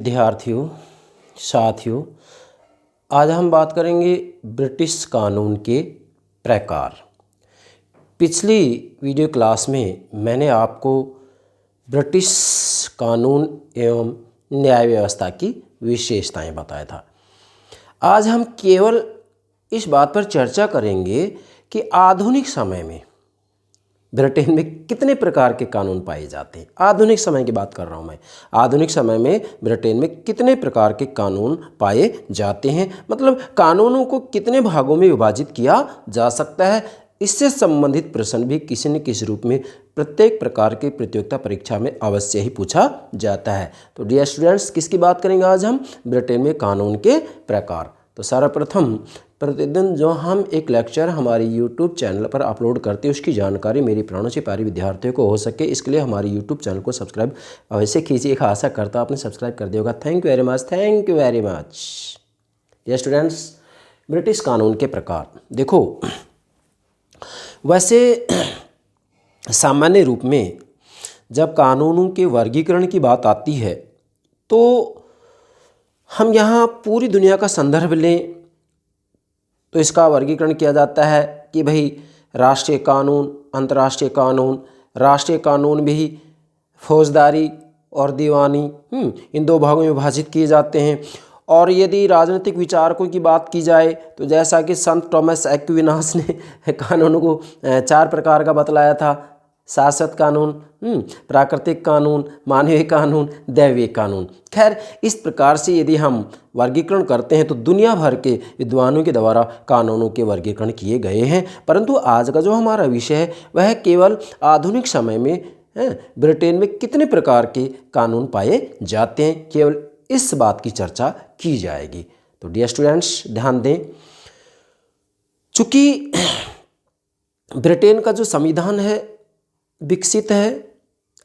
विद्यार्थियों, साथियों, आज हम बात करेंगे ब्रिटिश कानून के प्रकार। पिछली वीडियो क्लास में मैंने आपको ब्रिटिश कानून एवं न्याय व्यवस्था की विशेषताएं बताया था। आज हम केवल इस बात पर चर्चा करेंगे कि आधुनिक समय में ब्रिटेन में कितने प्रकार के कानून पाए जाते हैं। आधुनिक समय की बात कर रहा हूँ मैं। आधुनिक समय में ब्रिटेन में कितने प्रकार के कानून पाए जाते हैं, मतलब कानूनों को कितने भागों में विभाजित किया जा सकता है। इससे संबंधित प्रश्न भी किसी न किसी रूप में प्रत्येक प्रकार की प्रतियोगिता परीक्षा में अवश्य ही पूछा जाता है। तो डियर स्टूडेंट्स, किसकी बात करेंगे आज हम? ब्रिटेन में कानून के प्रकार। तो सर्वप्रथम प्रतिदिन जो हम एक लेक्चर हमारे YouTube चैनल पर अपलोड करते हैं उसकी जानकारी मेरी प्राणों से प्यारे विद्यार्थियों को हो सके, इसके लिए हमारे YouTube चैनल को सब्सक्राइब अवश्य कीजिए। आशा करता हूं आपने सब्सक्राइब कर दिया होगा। Thank you very much, thank you very much. ये स्टूडेंट्स, ब्रिटिश कानून के प्रकार देखो। वैसे सामान्य रूप में जब कानूनों के वर्गीकरण की बात आती है तो हम यहाँ पूरी दुनिया का संदर्भ लें तो इसका वर्गीकरण किया जाता है कि भाई राष्ट्रीय कानून, अंतर्राष्ट्रीय कानून। राष्ट्रीय कानून भी फौजदारी और दीवानी इन दो भागों में विभाजित किए जाते हैं। और यदि राजनीतिक विचारकों की बात की जाए तो जैसा कि संत थॉमस एक्विनास ने कानूनों को 4 प्रकार का बतलाया था: शाश्वत कानून, प्राकृतिक कानून, मानवीय कानून, दैवीय कानून। खैर, इस प्रकार से यदि हम वर्गीकरण करते हैं तो दुनिया भर के विद्वानों के द्वारा कानूनों के वर्गीकरण किए गए हैं। परंतु आज का जो हमारा विषय है वह केवल आधुनिक समय में ब्रिटेन में कितने प्रकार के कानून पाए जाते हैं, केवल इस बात की चर्चा की जाएगी। तो डियर स्टूडेंट्स, ध्यान दें, चूंकि ब्रिटेन का जो संविधान है विकसित है,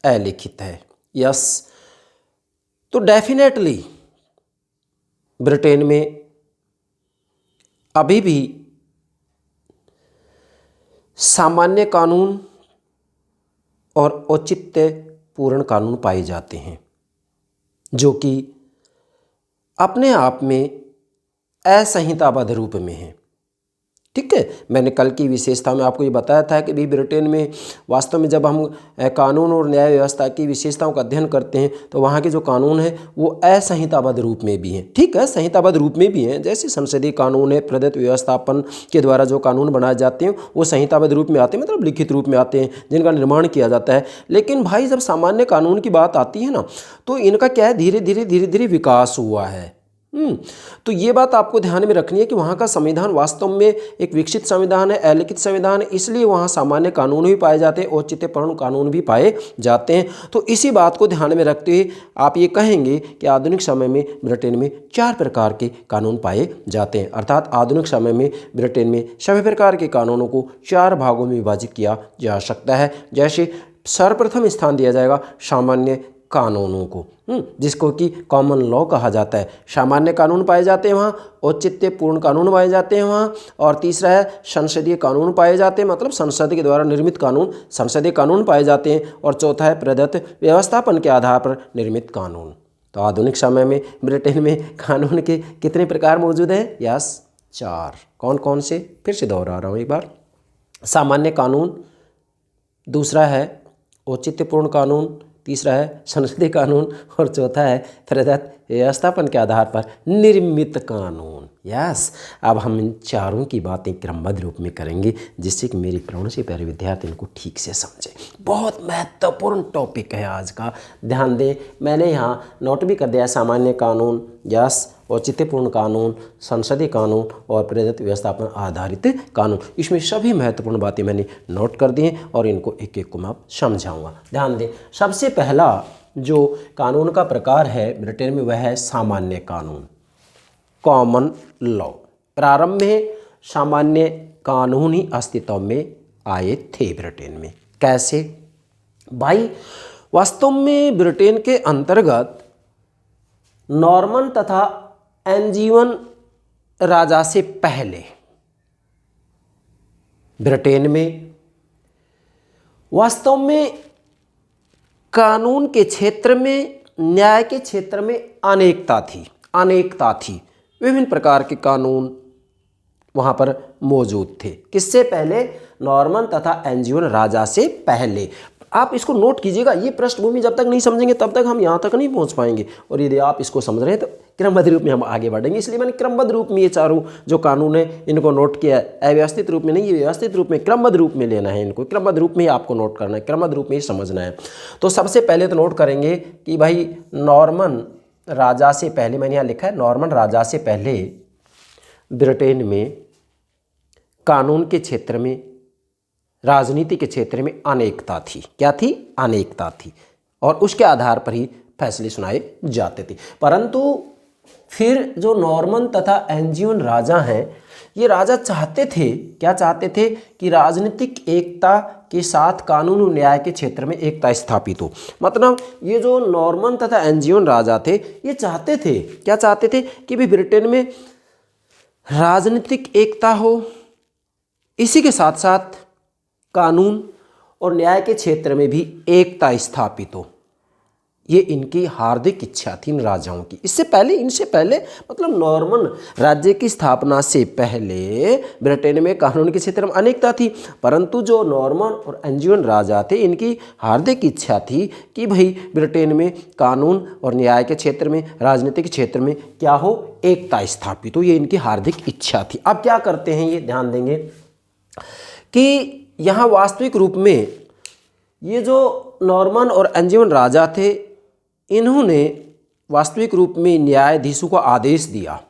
अलिखित है, यस, तो डेफिनेटली ब्रिटेन में अभी भी सामान्य कानून और औचित्यपूर्ण कानून पाए जाते हैं जो कि अपने आप में असंहिताबद्ध रूप में हैं। ठीक है, मैंने कल की विशेषता में आपको ये बताया था कि भी ब्रिटेन में वास्तव में जब हम कानून और न्याय व्यवस्था की विशेषताओं का अध्ययन करते हैं तो वहाँ के जो कानून हैं वो असंहिताबद्ध रूप में भी हैं। ठीक है, संहिताबद्ध रूप में भी हैं, जैसे संसदीय कानून है, प्रदत्त व्यवस्थापन के द्वारा जो कानून बनाए जाते हैं वो संहिताबद्ध रूप में आते हैं, मतलब लिखित रूप में आते हैं, जिनका निर्माण किया जाता है। लेकिन भाई जब सामान्य कानून की बात आती है ना तो इनका क्या है, धीरे धीरे विकास हुआ है। तो ये बात आपको ध्यान में रखनी है कि वहाँ का संविधान वास्तव में एक विकसित संविधान है, अलिखित संविधान है, इसलिए वहाँ सामान्य कानून भी पाए जाते हैं, औचित्यपूर्ण कानून भी पाए जाते हैं। तो इसी बात को ध्यान में रखते हुए आप ये कहेंगे कि आधुनिक समय में ब्रिटेन में 4 प्रकार के कानून पाए जाते हैं। अर्थात आधुनिक समय में ब्रिटेन में सभी प्रकार के कानूनों को 4 भागों में विभाजित किया जा सकता है। जैसे सर्वप्रथम स्थान दिया जाएगा सामान्य कानूनों को, जिसको कि कॉमन लॉ कहा जाता है। सामान्य कानून पाए जाते हैं वहाँ, औचित्यपूर्ण कानून पाए जाते हैं वहाँ, और तीसरा है संसदीय कानून पाए जाते हैं, मतलब संसद के द्वारा निर्मित कानून, संसदीय कानून पाए जाते हैं, और चौथा है प्रदत्त व्यवस्थापन के आधार पर निर्मित कानून। तो आधुनिक समय में ब्रिटेन में कानून के कितने प्रकार मौजूद हैं? यस, 4। कौन कौन से? फिर से दोहरा रहा हूँ एक बार। सामान्य कानून, दूसरा है औचित्यपूर्ण कानून, तीसरा है संसदीय कानून, और चौथा है प्रदत्त व्यवस्थापन के आधार पर निर्मित कानून। यस, अब हम इन चारों की बातें क्रमबद्ध रूप में करेंगे जिससे कि मेरी प्राणों से प्यारे विद्यार्थी इनको ठीक से समझें। बहुत महत्वपूर्ण टॉपिक है आज का, ध्यान दें। मैंने यहाँ नोट भी कर दिया: सामान्य कानून, यस, औचित्यपूर्ण कानून, संसदीय कानून और प्रदत्त व्यवस्थापन आधारित कानून। इसमें सभी महत्वपूर्ण बातें मैंने नोट कर दी हैं और इनको एक एक को मैं समझाऊंगा। ध्यान दें, सबसे पहला जो कानून का प्रकार है ब्रिटेन में वह है सामान्य कानून, कॉमन लॉ। प्रारंभ में सामान्य कानून ही अस्तित्व में आए थे ब्रिटेन में। कैसे भाई? वास्तव में ब्रिटेन के अंतर्गत नॉर्मन तथा एंजीवन राजा से पहले ब्रिटेन में वास्तव में कानून के क्षेत्र में न्याय के क्षेत्र में अनेकता थी। विभिन्न प्रकार के कानून वहाँ पर मौजूद थे। किससे पहले? नॉर्मन तथा एंजियोन राजा से पहले। आप इसको नोट कीजिएगा, ये पृष्ठभूमि जब तक नहीं समझेंगे तब तक हम यहाँ तक नहीं पहुँच पाएंगे। और यदि आप इसको समझ रहे हैं तो क्रमबद्ध रूप में हम आगे बढ़ेंगे। इसलिए मैंने क्रमबद्ध रूप में ये चारों जो कानून है इनको नोट किया है। अव्यवस्थित रूप में नहीं, ये व्यवस्थित रूप में, क्रमबद्ध रूप में लेना है इनको। क्रमबद्ध रूप में ही आपको नोट करना है, क्रमबद्ध रूप में ही समझना है। तो सबसे पहले तो नोट करेंगे कि भाई नॉर्मन राजा से पहले, मैंने यहाँ लिखा है नॉर्मन राजा से पहले ब्रिटेन में कानून के क्षेत्र में, राजनीति के क्षेत्र में अनेकता थी। क्या थी? अनेकता थी। और उसके आधार पर ही फैसले सुनाए जाते थे। परंतु फिर जो नॉर्मन तथा एंजियोन राजा हैं, ये राजा चाहते थे, क्या चाहते थे? कि राजनीतिक एकता के साथ कानून और न्याय के क्षेत्र में एकता स्थापित हो। मतलब ये जो नॉर्मन तथा एंजियोन राजा थे, ये चाहते थे, क्या चाहते थे? कि भी ब्रिटेन में राजनीतिक एकता हो, इसी के साथ साथ कानून और न्याय के क्षेत्र में भी एकता स्थापित हो। ये इनकी हार्दिक इच्छा थी इन राजाओं की। इनसे पहले मतलब नॉर्मन राज्य की स्थापना से पहले ब्रिटेन में कानून के क्षेत्र में अनेकता थी। परंतु जो नॉर्मन और एंजियोन राजा थे, इनकी हार्दिक इच्छा थी कि भाई ब्रिटेन में कानून और न्याय के क्षेत्र में, राजनीतिक क्षेत्र में क्या हो? एकता स्थापित हो। ये इनकी हार्दिक इच्छा थी। अब क्या करते हैं, ये ध्यान देंगे कि यहाँ वास्तविक रूप में ये जो नॉर्मन और एंजियोन राजा थे, इन्होंने वास्तविक रूप में न्यायाधीशों को आदेश दिया।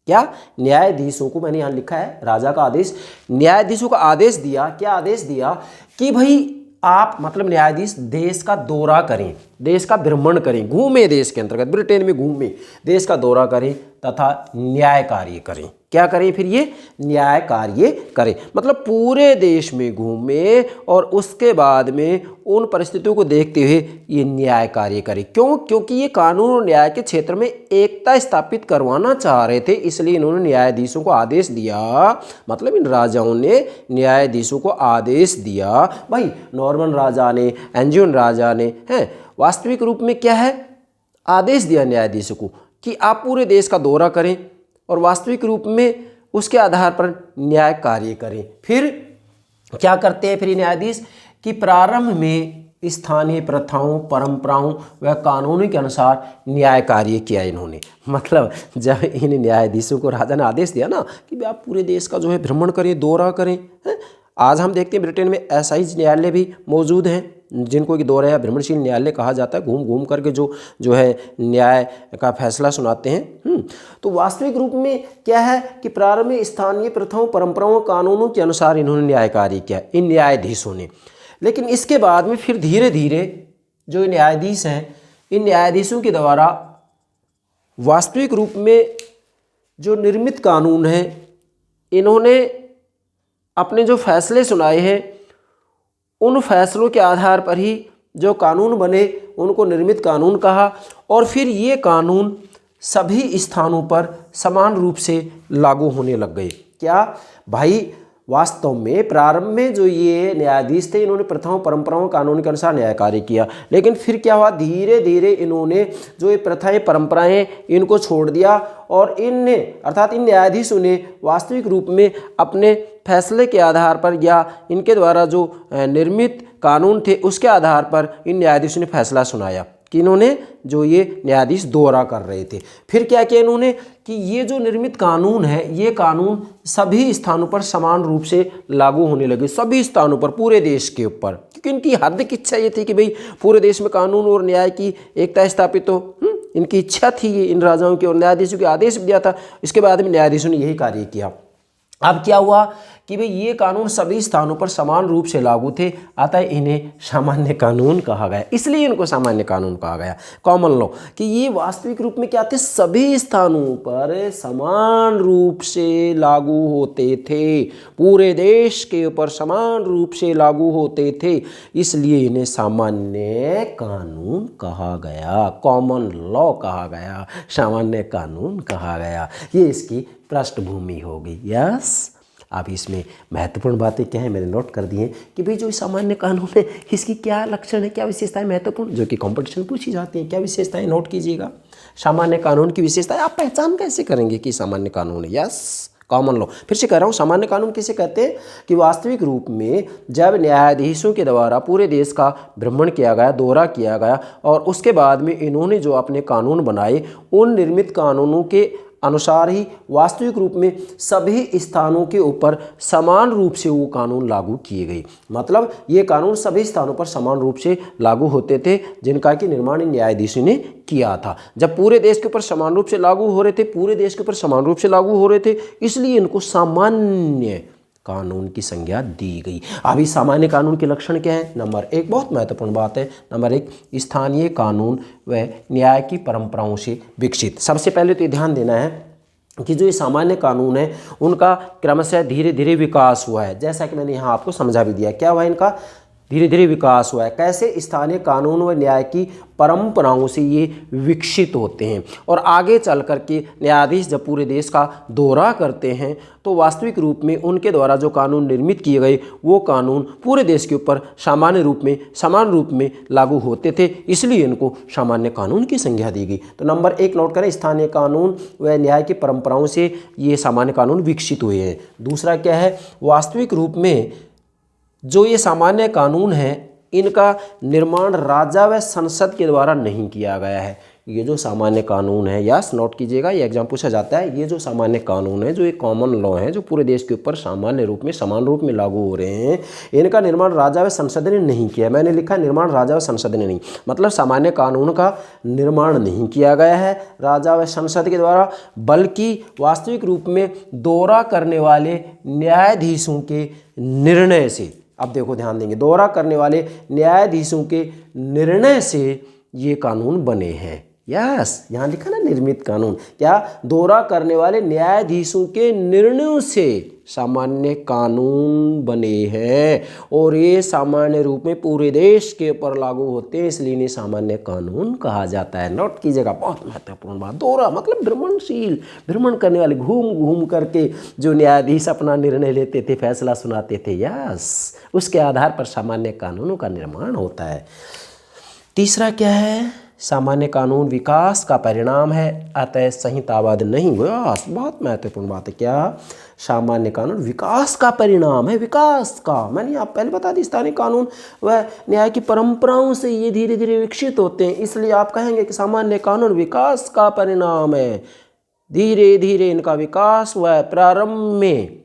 क्या? न्यायाधीशों को, मैंने यहाँ लिखा है राजा का आदेश, न्यायाधीशों को आदेश दिया। क्या आदेश दिया? कि भाई आप, मतलब न्यायाधीश देश का दौरा करें, देश का भ्रमण करें, घूमे, देश के अंतर्गत ब्रिटेन में घूमे, देश का दौरा करें तथा न्याय कार्य करें। क्या करें? फिर ये न्याय कार्य करें, मतलब पूरे देश में घूमे और उसके बाद में उन परिस्थितियों को देखते हुए ये न्याय कार्य करें। क्यों? क्योंकि ये कानून और न्याय के क्षेत्र में एकता स्थापित करवाना चाह रहे थे, इसलिए इन्होंने न्यायाधीशों को आदेश दिया। मतलब इन राजाओं ने न्यायाधीशों को आदेश दिया। भाई नॉर्मन राजा ने, एंजियोन राजा ने, हैं, वास्तविक रूप में क्या है? आदेश दिया न्यायाधीशों को कि आप पूरे देश का दौरा करें और वास्तविक रूप में उसके आधार पर न्याय कार्य करें। फिर क्या करते हैं फिर न्यायाधीश? कि प्रारंभ में स्थानीय प्रथाओं, परंपराओं व कानूनों के अनुसार न्याय कार्य किया इन्होंने। मतलब जब इन न्यायाधीशों को राजा ने आदेश दिया ना कि आप पूरे देश का जो है भ्रमण करें, दौरा करें, है? आज हम देखते हैं ब्रिटेन में असाइज न्यायालय भी मौजूद हैं, जिनको कि दौरा या भ्रमणशील न्यायालय कहा जाता है। घूम घूम करके जो है न्याय का फैसला सुनाते हैं। तो वास्तविक रूप में क्या है कि प्रारंभ में स्थानीय प्रथाओं, परंपराओं, कानूनों के अनुसार इन्होंने न्याय कार्य किया, इन न्यायाधीशों ने। लेकिन इसके बाद में फिर धीरे धीरे जो न्यायाधीश हैं, इन न्यायाधीशों के द्वारा वास्तविक रूप में जो निर्मित कानून हैं, इन्होंने अपने जो फैसले सुनाए हैं, उन फैसलों के आधार पर ही जो कानून बने उनको निर्मित कानून कहा। और फिर ये कानून सभी स्थानों पर समान रूप से लागू होने लग गए। क्या भाई? वास्तव में प्रारंभ में जो ये न्यायाधीश थे, इन्होंने प्रथाओं, परंपराओं, कानून के अनुसार न्याय कार्य किया। लेकिन फिर क्या हुआ? धीरे धीरे इन्होंने जो ये प्रथाएं, परंपराएं, इनको छोड़ दिया और इनने, अर्थात इन न्यायाधीशों ने वास्तविक रूप में अपने फैसले के आधार पर या इनके द्वारा जो निर्मित कानून थे उसके आधार पर इन न्यायाधीशों ने फैसला सुनाया कि इन्होंने जो ये न्यायाधीश दौरा कर रहे थे। फिर क्या किया इन्होंने कि ये जो निर्मित कानून है, ये कानून सभी स्थानों पर समान रूप से लागू होने लगे, सभी स्थानों पर, पूरे देश के ऊपर। क्योंकि इनकी हार्दिक इच्छा ये थी कि भाई पूरे देश में कानून और न्याय की एकता स्थापित हो। इनकी इच्छा थी ये, इन राजाओं की, और न्यायाधीशों को आदेश दिया था। इसके बाद में न्यायाधीशों ने यही कार्य किया। अब क्या हुआ कि भाई ये कानून सभी स्थानों पर समान रूप से लागू थे, अतः इन्हें सामान्य कानून कहा गया। इसलिए इनको सामान्य कानून कहा गया, कॉमन लॉ, कि ये वास्तविक रूप में क्या थे? सभी स्थानों पर समान रूप से लागू होते थे, पूरे देश के ऊपर समान रूप से लागू होते थे, इसलिए इन्हें सामान्य कानून कहा गया, कॉमन लॉ कहा गया, सामान्य कानून कहा गया। ये इसकी पृष्ठभूमि होगी। यस, अब इसमें महत्वपूर्ण बातें क्या है मैंने नोट कर दी हैं कि भाई जो सामान्य कानून है इसकी क्या लक्षण है, क्या विशेषताएं महत्वपूर्ण, जो कि कंपटीशन पूछी जाती हैं। क्या विशेषताएं नोट कीजिएगा। सामान्य कानून की विशेषताएं आप पहचान कैसे करेंगे कि सामान्य कानून है। Yes, common law. फिर से कह रहा हूँ, सामान्य कानून किसे कहते हैं कि वास्तविक रूप में जब न्यायाधीशों के द्वारा पूरे देश का भ्रमण किया गया, दौरा किया गया और उसके बाद में इन्होंने जो अपने कानून बनाए उन निर्मित कानूनों के अनुसार ही वास्तविक रूप में सभी स्थानों के ऊपर समान रूप से वो कानून लागू किए गए। मतलब ये कानून सभी स्थानों पर समान रूप से लागू होते थे जिनका कि निर्माण इन न्यायाधीशों ने किया था। जब पूरे देश के ऊपर समान रूप से लागू हो रहे थे, पूरे देश के ऊपर समान रूप से लागू हो रहे थे, इसलिए इनको सामान्य कानून की संज्ञा दी गई। अभी सामान्य कानून के लक्षण क्या है? नंबर एक, बहुत महत्वपूर्ण बात है, नंबर एक, स्थानीय कानून व न्याय की परंपराओं से विकसित। सबसे पहले तो ये ध्यान देना है कि जो ये सामान्य कानून है उनका क्रमशः धीरे धीरे विकास हुआ है। जैसा कि मैंने यहाँ आपको समझा भी दिया, क्या हुआ है इनका धीरे धीरे विकास हुआ है। कैसे? स्थानीय कानून व न्याय की परंपराओं से ये विकसित होते हैं और आगे चल कर के न्यायाधीश जब पूरे देश का दौरा करते हैं तो वास्तविक रूप में उनके द्वारा जो कानून निर्मित किए गए वो कानून पूरे देश के ऊपर सामान्य रूप में समान रूप में लागू होते थे, इसलिए इनको सामान्य कानून की संज्ञा दी गई। तो नंबर एक नोट करें, स्थानीय कानून व न्याय की परंपराओं से ये सामान्य कानून विकसित हुए हैं। दूसरा क्या है? वास्तविक रूप में जो ये सामान्य कानून हैं इनका निर्माण राजा व संसद के द्वारा नहीं किया गया है। ये जो सामान्य कानून है, यस नोट कीजिएगा, ये एग्जाम पूछा जाता है। ये जो सामान्य कानून है, जो एक कॉमन लॉ है, जो पूरे देश के ऊपर सामान्य रूप में समान रूप में लागू हो रहे हैं, इनका निर्माण राजा व संसद ने नहीं किया। मैंने लिखा निर्माण राजा व संसद ने नहीं, मतलब सामान्य कानून का निर्माण नहीं किया गया है राजा व संसद के द्वारा, बल्कि वास्तविक रूप में दौरा करने वाले न्यायाधीशों के निर्णय से। अब देखो ध्यान देंगे, दौरा करने वाले न्यायाधीशों के निर्णय से ये कानून बने हैं। यस, यहाँ लिखा ना निर्मित कानून, क्या? दौरा करने वाले न्यायाधीशों के निर्णयों से सामान्य कानून बने हैं और ये सामान्य रूप में पूरे देश के ऊपर लागू होते हैं, इसलिए इन्हें सामान्य कानून कहा जाता है। नोट कीजिएगा, बहुत महत्वपूर्ण बात। दौरा मतलब भ्रमणशील, भ्रमण करने वाले, घूम घूम करके जो न्यायाधीश अपना निर्णय लेते थे, फैसला सुनाते थे, यस, उसके आधार पर सामान्य कानूनों का निर्माण होता है। तीसरा क्या है? सामान्य कानून विकास का परिणाम है, अतः संहिताबद्ध नहीं। यस, बहुत महत्वपूर्ण बात है। क्या? सामान्य कानून विकास का परिणाम है, विकास का। मैंने आप पहले बता दी, स्थानीय कानून व न्याय की परंपराओं से ये धीरे धीरे विकसित होते हैं, इसलिए आप कहेंगे कि सामान्य कानून विकास का परिणाम है। धीरे धीरे इनका विकास हुआ है। प्रारंभ में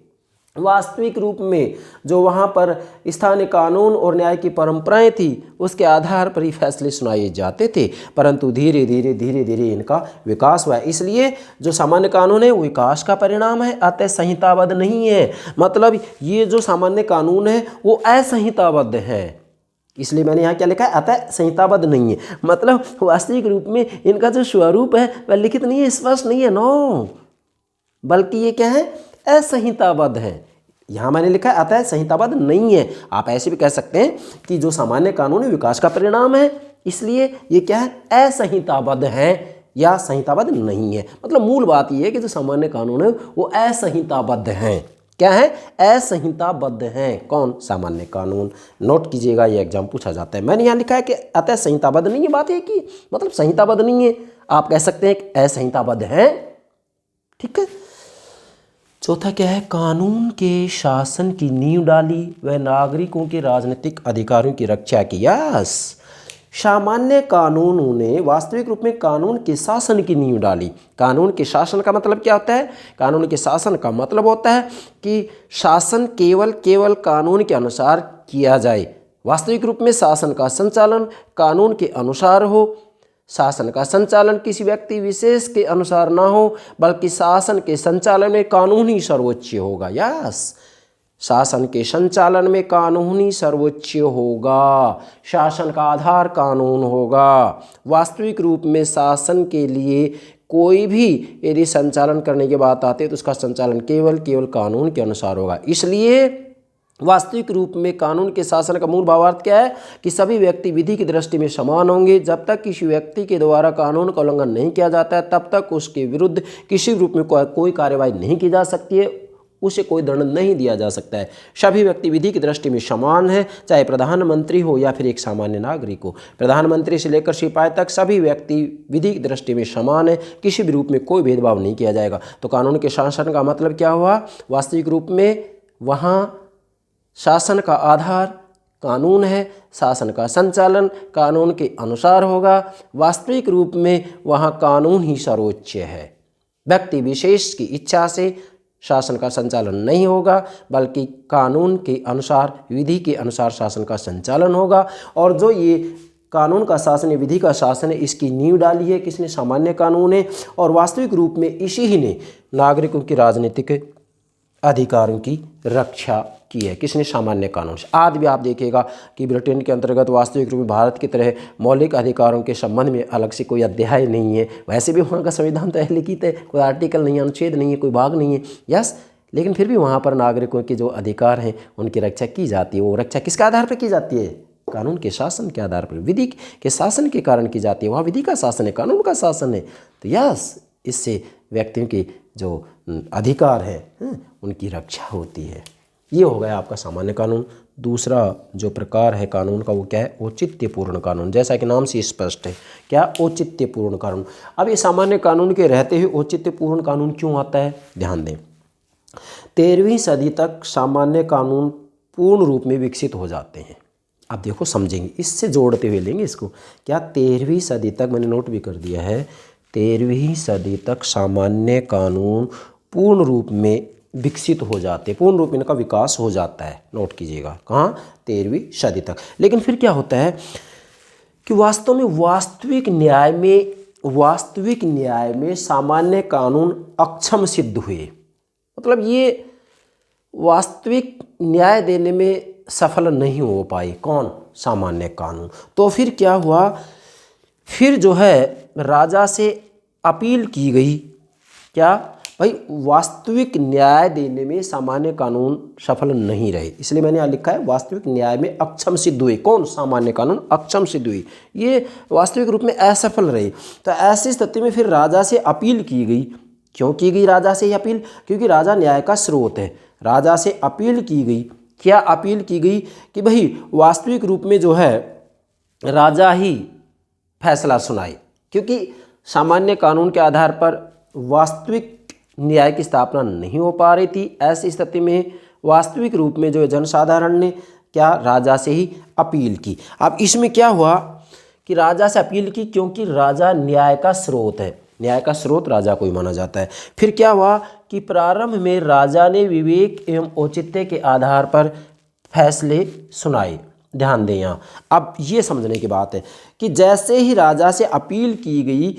वास्तविक रूप में जो वहाँ पर स्थानीय कानून और न्याय की परंपराएं थी उसके आधार पर ही फैसले सुनाए जाते थे, परंतु धीरे धीरे इनका विकास हुआ है। इसलिए जो सामान्य कानून है वो विकास का परिणाम है, अतः संहिताबद्ध नहीं है। मतलब ये जो सामान्य कानून है वो असंहिताबद्ध है, इसलिए मैंने यहाँ क्या लिखा है? अतः संहिताबद्ध नहीं है। मतलब वास्तविक रूप में इनका जो स्वरूप है वह लिखित नहीं है, स्पष्ट नहीं है, नो, बल्कि ये क्या है? असंहिताबद्ध है। यहाँ मैंने लिखा है अतः संहिताबद्ध नहीं है। आप ऐसे भी कह सकते हैं कि जो सामान्य कानून है विकास का परिणाम है, इसलिए ये क्या है? असंहिताबद्ध है या संहिताबद्ध नहीं है। मतलब मूल बात ये है कि जो सामान्य कानून है वो असंहिताबद्ध हैं। क्या है? असंहिताबद्ध हैं। कौन? सामान्य कानून। नोट कीजिएगा, ये एग्जाम पूछा जाता है। मैंने यहाँ लिखा है कि अतः संहिताबद्ध नहीं है, बात है कि मतलब संहिताबद्ध नहीं है। आप कह सकते हैं कि असंहिताबद्ध हैं, ठीक है। चौथा क्या है? कानून के शासन की नींव डाली व नागरिकों के राजनीतिक अधिकारों की रक्षा की। यस, सामान्य कानूनों ने वास्तविक रूप में कानून के शासन की नींव डाली। कानून के शासन का मतलब क्या होता है? कानून के शासन का मतलब होता है कि शासन केवल कानून के अनुसार किया जाए। वास्तविक रूप में शासन का संचालन कानून के अनुसार हो। शासन का संचालन किसी व्यक्ति विशेष के अनुसार ना हो, बल्कि शासन के संचालन में कानून ही सर्वोच्च होगा। यस, शासन के संचालन में कानून ही सर्वोच्च होगा। शासन का आधार कानून होगा। वास्तविक रूप में शासन के लिए कोई भी यदि संचालन करने की बात आती है तो उसका संचालन केवल कानून के अनुसार होगा। इसलिए वास्तविक रूप में कानून के शासन का मूल भावार्थ क्या है? कि सभी व्यक्ति विधि की दृष्टि में समान होंगे। जब तक किसी व्यक्ति के द्वारा कानून का उल्लंघन नहीं किया जाता है तब तक उसके विरुद्ध किसी रूप में कोई कार्यवाही नहीं की जा सकती है। उसे कोई दंड नहीं दिया जा सकता है। सभी व्यक्ति विधि की दृष्टि में समान है, चाहे प्रधानमंत्री हो या फिर एक सामान्य नागरिक हो। प्रधानमंत्री से लेकर सिपाही तक सभी व्यक्ति विधि की दृष्टि में समान है, किसी भी रूप में कोई भेदभाव नहीं किया जाएगा। तो कानून के शासन का मतलब क्या हुआ? वास्तविक रूप में वहाँ शासन का आधार कानून है, शासन का संचालन कानून के अनुसार होगा। वास्तविक रूप में वहाँ कानून ही सर्वोच्च है। व्यक्ति विशेष की इच्छा से शासन का संचालन नहीं होगा, बल्कि कानून के अनुसार, विधि के अनुसार शासन का संचालन होगा। और जो ये कानून का शासन है, विधि का शासन है, इसकी नींव डाली है किसने? सामान्य कानून है। और वास्तविक रूप में इसी ही ने नागरिकों की राजनीतिक अधिकारों की रक्षा की है। किसने? सामान्य कानून से। आज भी आप देखिएगा कि ब्रिटेन के अंतर्गत वास्तविक रूप में भारत की तरह मौलिक अधिकारों के संबंध में अलग से कोई अध्याय नहीं है। वैसे भी वहाँ का संविधान तो लिखित है, कोई आर्टिकल नहीं है, अनुच्छेद नहीं है, कोई भाग नहीं है, यस, लेकिन फिर भी वहाँ पर नागरिकों के जो अधिकार हैं उनकी रक्षा की जाती है। वो रक्षा किसके आधार पर की जाती है? कानून के शासन के आधार पर, विधि के शासन के कारण की जाती है। वहाँ विधि का शासन है, कानून का शासन है। तो यस, इससे व्यक्तियों के जो अधिकार हैं उनकी रक्षा होती है। ये हो गया आपका सामान्य कानून। दूसरा जो प्रकार है कानून का वो क्या है? औचित्यपूर्ण कानून। जैसा कि नाम से स्पष्ट है, क्या? औचित्यपूर्ण कानून। अब ये सामान्य कानून के रहते हुए औचित्यपूर्ण कानून क्यों आता है? ध्यान दें, 13वीं सदी तक सामान्य कानून पूर्ण रूप में विकसित हो जाते हैं। आप देखो, समझेंगे, इससे जोड़ते हुए लेंगे इसको। क्या 13वीं सदी तक, मैंने नोट भी कर दिया है, 13वीं सदी तक सामान्य कानून पूर्ण रूप में विकसित हो जाते, पूर्ण रूप में इनका विकास हो जाता है। नोट कीजिएगा, कहाँ? 13वीं सदी तक। लेकिन फिर क्या होता है कि वास्तव में वास्तविक न्याय में सामान्य कानून अक्षम सिद्ध हुए। मतलब ये वास्तविक न्याय देने में सफल नहीं हो पाए। कौन? सामान्य कानून। तो फिर क्या हुआ? फिर जो है राजा से अपील की गई। क्या भाई? वास्तविक न्याय देने में सामान्य कानून सफल नहीं रहे, इसलिए मैंने यहाँ लिखा है वास्तविक न्याय में अक्षम सिद्ध हुए। कौन? सामान्य कानून अक्षम सिद्ध हुई, ये वास्तविक रूप में असफल रहे। तो ऐसी स्थिति में फिर राजा से अपील की गई। क्यों की गई राजा से अपील? क्योंकि राजा न्याय का स्रोत है। राजा से अपील की गई। क्या अपील की गई? कि भाई वास्तविक रूप में जो है राजा ही फैसला सुनाए, क्योंकि सामान्य कानून के आधार पर वास्तविक न्याय की स्थापना नहीं हो पा रही थी। ऐसी स्थिति में वास्तविक रूप में जो जनसाधारण ने क्या? राजा से ही अपील की। अब इसमें क्या हुआ कि राजा से अपील की, क्योंकि राजा न्याय का स्रोत है, न्याय का स्रोत राजा को ही माना जाता है। फिर क्या हुआ कि प्रारंभ में राजा ने विवेक एवं औचित्य के आधार पर फैसले सुनाए। ध्यान दें यहाँ, अब ये समझने की बात है कि जैसे ही राजा से अपील की गई,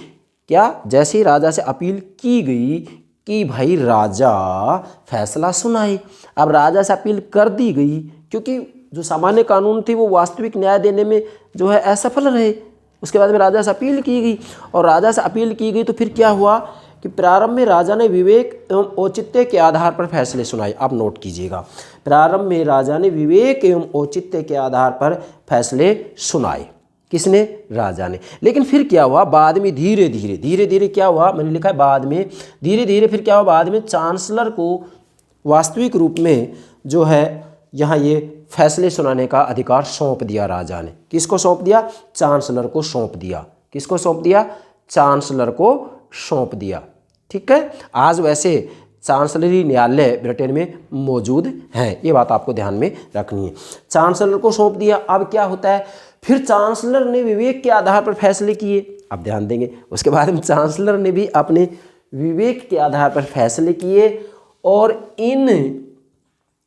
क्या? जैसे ही राजा से अपील की गई कि भाई राजा फैसला सुनाए, अब राजा से अपील कर दी गई, क्योंकि जो सामान्य कानून थे वो वास्तविक न्याय देने में जो है असफल रहे। उसके बाद में राजा से अपील की गई, और राजा से अपील की गई तो फिर क्या हुआ कि प्रारंभ में राजा ने विवेक एवं औचित्य के आधार पर फैसले सुनाए। आप नोट कीजिएगा, प्रारंभ में राजा ने विवेक एवं औचित्य के आधार पर फैसले सुनाए। किसने? राजा ने। लेकिन फिर क्या हुआ? बाद में धीरे धीरे क्या हुआ? मैंने लिखा है बाद में धीरे धीरे। फिर क्या हुआ? बाद में चांसलर को वास्तविक रूप में जो है यहाँ ये फैसले सुनाने का अधिकार सौंप दिया राजा ने। किसको सौंप दिया? चांसलर को सौंप दिया। किसको सौंप दिया? चांसलर को सौंप दिया। ठीक है, आज वैसे चांसलरी न्यायालय ब्रिटेन में मौजूद हैं, ये बात आपको ध्यान में रखनी है। चांसलर को सौंप दिया। अब क्या होता है? फिर चांसलर ने विवेक के आधार पर फैसले किए। अब ध्यान देंगे, उसके बाद में चांसलर ने भी अपने विवेक के आधार पर फैसले किए, और इन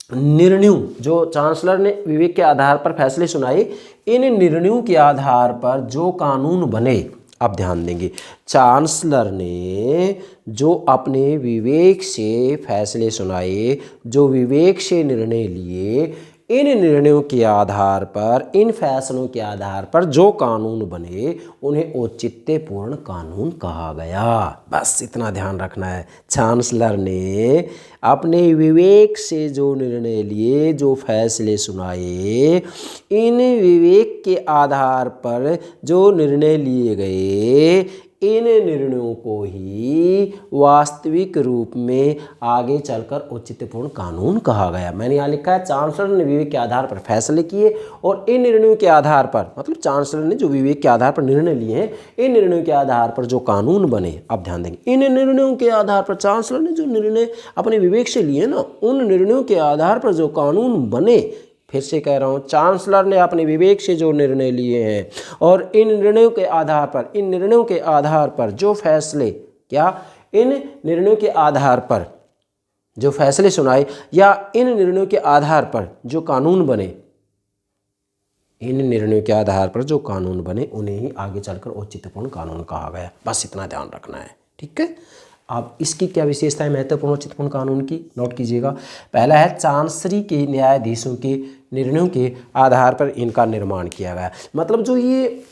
निर्णयों, जो चांसलर ने विवेक के आधार पर फैसले सुनाए, इन निर्णयों के आधार पर जो कानून बने। अब ध्यान देंगे, चांसलर ने जो अपने विवेक से फैसले सुनाए, जो विवेक से निर्णय लिए, इन निर्णयों के आधार पर, इन फैसलों के आधार पर जो कानून बने उन्हें औचित्यपूर्ण कानून कहा गया। बस इतना ध्यान रखना है। चांसलर ने अपने विवेक से जो निर्णय लिए, जो फैसले सुनाए, इन विवेक के आधार पर जो निर्णय लिए गए, इन निर्णयों को ही वास्तविक रूप में आगे चलकर औचित्यपूर्ण कानून कहा गया। मैंने यहाँ लिखा है चांसलर ने विवेक के आधार पर फैसले किए और इन निर्णयों के आधार पर, मतलब चांसलर ने जो विवेक के आधार पर निर्णय लिए हैं, इन निर्णयों के आधार पर जो कानून बने, अब ध्यान देंगे, इन निर्णयों के आधार पर चांसलर ने जो निर्णय अपने विवेक से लिए ना, उन निर्णयों के आधार पर जो कानून बने, फिर से कह रहा हूँ, चांसलर ने अपने विवेक से जो निर्णय लिए हैं और इन निर्णयों के आधार पर, इन निर्णयों के आधार पर जो फैसले, क्या, इन निर्णयों के आधार पर जो फैसले सुनाए या इन निर्णयों के आधार पर जो कानून बने, इन निर्णयों के आधार पर जो कानून बने उन्हें ही आगे चलकर औचित्यपूर्ण कानून कहा गया। बस इतना ध्यान रखना है, ठीक है। अब इसकी क्या विशेषता है महत्वपूर्ण औचित्यपूर्ण कानून की, नोट कीजिएगा। पहला है चांसरी के न्यायाधीशों के निर्णयों के आधार पर इनका निर्माण किया गया। मतलब जो ये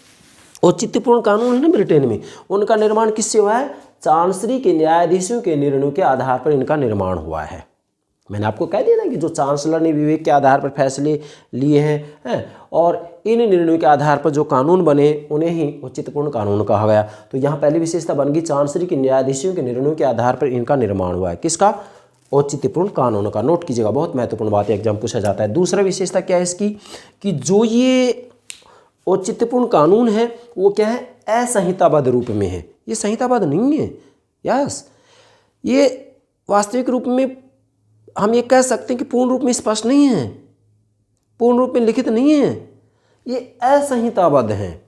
औचित्यपूर्ण कानून है ना ब्रिटेन में, उनका निर्माण किससे हुआ है? चांसरी के न्यायाधीशों के निर्णयों के आधार पर इनका निर्माण हुआ है। मैंने आपको कह दिया ना कि जो चांसलर ने विवेक के आधार पर फैसले लिए हैं और इन निर्णयों के आधार पर जो कानून बने उन्हें ही औचित्यपूर्ण कानून कहा गया। तो यहाँ पहली विशेषता बन गई चांसरी के न्यायाधीशों के निर्णयों के आधार पर इनका निर्माण हुआ है। किसका? औचित्यपूर्ण कानून का। नोट कीजिएगा, बहुत महत्वपूर्ण बात है, एग्जाम पूछा जाता है। दूसरा विशेषता क्या है इसकी कि जो ये औचित्यपूर्ण कानून है वो क्या है? असंहिताबद्ध रूप में है। ये संहिताबद्ध नहीं है, यस, ये वास्तविक रूप में हम ये कह सकते हैं कि पूर्ण रूप में स्पष्ट नहीं है, पूर्ण रूप में लिखित नहीं है, ये असंहिताबद्ध हैं।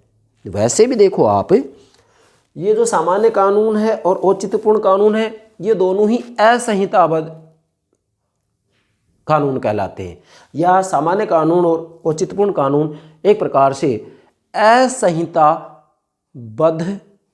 वैसे भी देखो आप, ये जो सामान्य कानून है और औचित्यपूर्ण कानून है, ये दोनों ही असंहिताबद्ध कानून कहलाते हैं। या सामान्य कानून और औचित्यपूर्ण कानून एक प्रकार से असंहिताबद्ध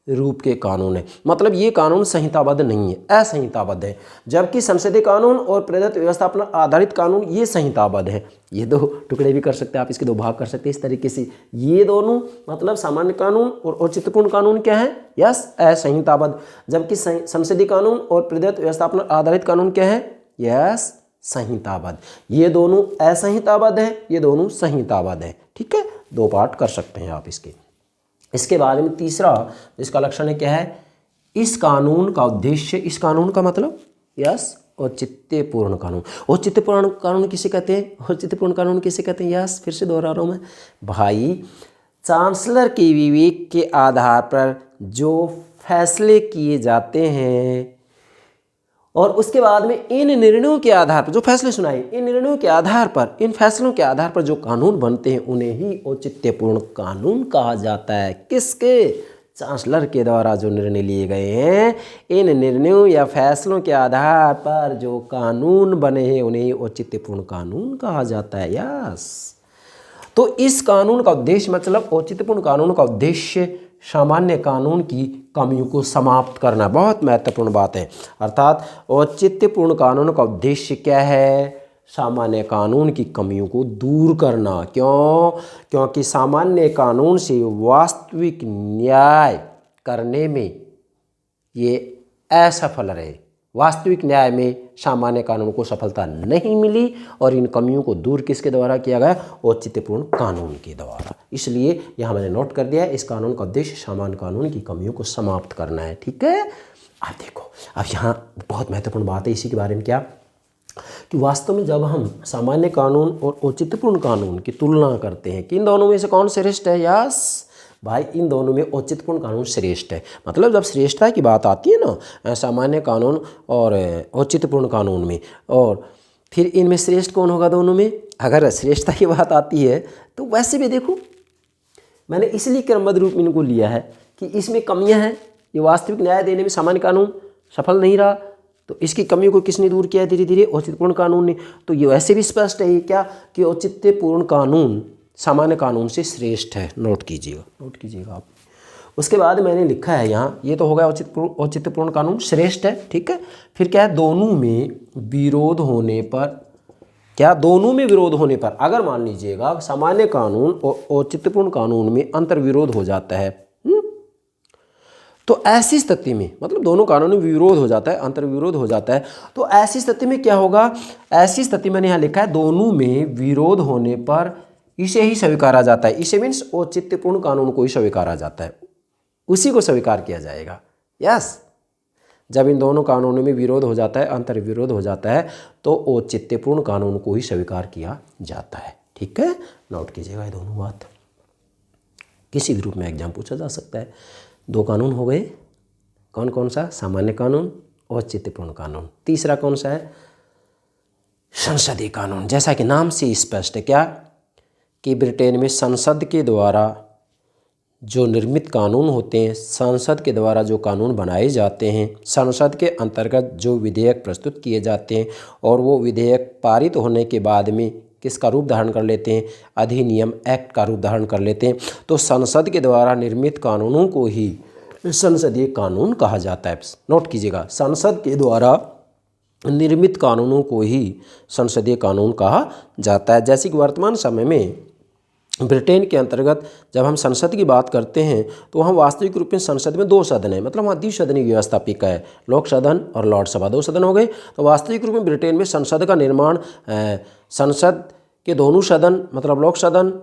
रूप के कानून है। मतलब ये कानून संहिताबद्ध नहीं है, असंहिताबद्ध है। जबकि संसदीय कानून और प्रदत्त व्यवस्थापन आधारित कानून ये संहिताबद्ध है। ये दो टुकड़े भी कर सकते हैं आप, इसके दो भाग कर सकते हैं इस तरीके से। ये दोनों मतलब सामान्य कानून और औचित्यपूर्ण कानून क्या है? यस, असंहिताबद्ध। जबकि संसदीय कानून और प्रदत्त व्यवस्थापन आधारित कानून क्या है? यस, संहिताबद्ध। ये दोनों असंहिताबद्ध है, ये दोनों संहिताबद्ध है। ठीक है, दो पार्ट कर सकते हैं आप इसके। इसके बाद में तीसरा इसका लक्षण है क्या है? इस कानून का उद्देश्य, इस कानून का मतलब यस, औचित्यपूर्ण कानून। औचित्यपूर्ण कानून किसे कहते हैं? औचित्यपूर्ण कानून किसे कहते हैं? यस, फिर से दोहरा रहा हूँ मैं भाई, चांसलर के विवेक के आधार पर जो फैसले किए जाते हैं और उसके बाद में इन निर्णयों के आधार पर जो फैसले सुनाए, इन निर्णयों के आधार पर, इन फैसलों के आधार पर जो कानून बनते हैं उन्हें ही औचित्यपूर्ण कानून कहा जाता है। किसके? चांसलर के द्वारा जो निर्णय लिए गए हैं, इन निर्णयों या फैसलों के आधार पर जो कानून बने हैं उन्हें ही औचित्यपूर्ण कानून कहा जाता है। यस, तो इस कानून का उद्देश्य, मतलब औचित्यपूर्ण कानून का उद्देश्य सामान्य कानून की कमियों को समाप्त करना। बहुत महत्वपूर्ण बात है। अर्थात औचित्यपूर्ण कानून का उद्देश्य क्या है? सामान्य कानून की कमियों को दूर करना। क्यों? क्योंकि सामान्य कानून से वास्तविक न्याय करने में ये असफल रहे। वास्तविक न्याय में सामान्य कानून को सफलता नहीं मिली और इन कमियों को दूर किसके द्वारा किया गया? औचित्यपूर्ण कानून के द्वारा। इसलिए यहाँ मैंने नोट कर दिया है, इस कानून का उद्देश्य सामान्य कानून की कमियों को समाप्त करना है। ठीक है, आप देखो, अब यहाँ बहुत महत्वपूर्ण बात है इसी के बारे में, क्या कि वास्तव में जब हम सामान्य कानून और औचित्यपूर्ण कानून की तुलना करते हैं कि इन दोनों में से कौन श्रेष्ठ है, यस भाई, इन दोनों में औचित्यपूर्ण कानून श्रेष्ठ है। मतलब जब श्रेष्ठता की बात आती है ना सामान्य कानून और औचित्यपूर्ण कानून में, और फिर इनमें श्रेष्ठ कौन होगा दोनों में? अगर श्रेष्ठता की बात आती है तो वैसे भी देखो, मैंने इसलिए क्रमबद्ध रूप में इनको लिया है कि इसमें कमियां हैं। ये वास्तविक न्याय देने में सामान्य कानून सफल नहीं रहा, तो इसकी कमियों को किसने दूर किया? धीरे धीरे औचित्यपूर्ण कानून ने। तो ये वैसे भी स्पष्ट है क्या कि औचित्यपूर्ण कानून सामान्य कानून से श्रेष्ठ है। नोट कीजिएगा आप। उसके बाद मैंने लिखा है यहाँ, ये तो हो गया औचित्यपूर्ण कानून श्रेष्ठ है। ठीक है, फिर क्या है? दोनों में विरोध होने पर, क्या दोनों में विरोध होने पर अगर मान लीजिएगा सामान्य कानून और औचित्यपूर्ण कानून में अंतर्विरोध हो जाता है, तो ऐसी स्थिति में, मतलब दोनों कानूनों में विरोध हो जाता है, अंतर्विरोध हो जाता है, तो ऐसी स्थिति में क्या होगा? ऐसी स्थिति मैंने यहाँ लिखा है, दोनों में विरोध होने पर इसे ही स्वीकारा जाता है। इसे मीन्स औचित्यपूर्ण कानून को ही स्वीकारा जाता है। उसी को स्वीकार किया जाएगा। यस, जब इन दोनों कानूनों में विरोध हो जाता है, अंतर विरोध हो जाता है, तो औचित्यपूर्ण कानून को ही स्वीकार किया जाता है। ठीक है, नोट कीजिएगा ये दोनों बात। किसी भी रूप में एग्जाम पूछा जा सकता है। दो कानून हो गए, कौन कौन सा? सामान्य कानून, औचित्यपूर्ण कानून। तीसरा कौन सा है? संसदीय कानून। जैसा कि नाम से स्पष्ट है क्या कि ब्रिटेन में संसद के द्वारा जो निर्मित कानून होते हैं, संसद के द्वारा जो कानून बनाए जाते हैं, संसद के अंतर्गत जो विधेयक प्रस्तुत किए जाते हैं और वो विधेयक पारित होने के बाद में किसका रूप धारण कर लेते हैं? अधिनियम, एक्ट का रूप धारण कर लेते हैं। तो संसद के द्वारा निर्मित कानूनों को ही संसदीय कानून कहा जाता है। नोट कीजिएगा, संसद के द्वारा निर्मित कानूनों को ही संसदीय कानून कहा जाता है। जैसे कि वर्तमान समय में ब्रिटेन के अंतर्गत जब हम संसद की बात करते हैं तो वहाँ वास्तविक रूप में संसद में दो सदन है, मतलब वहाँ द्विसदनीय व्यवस्थापिका है, लोक सदन और लॉर्ड सभा, दो सदन हो गए। तो वास्तविक रूप में ब्रिटेन में संसद का निर्माण संसद के दोनों सदन मतलब लोक सदन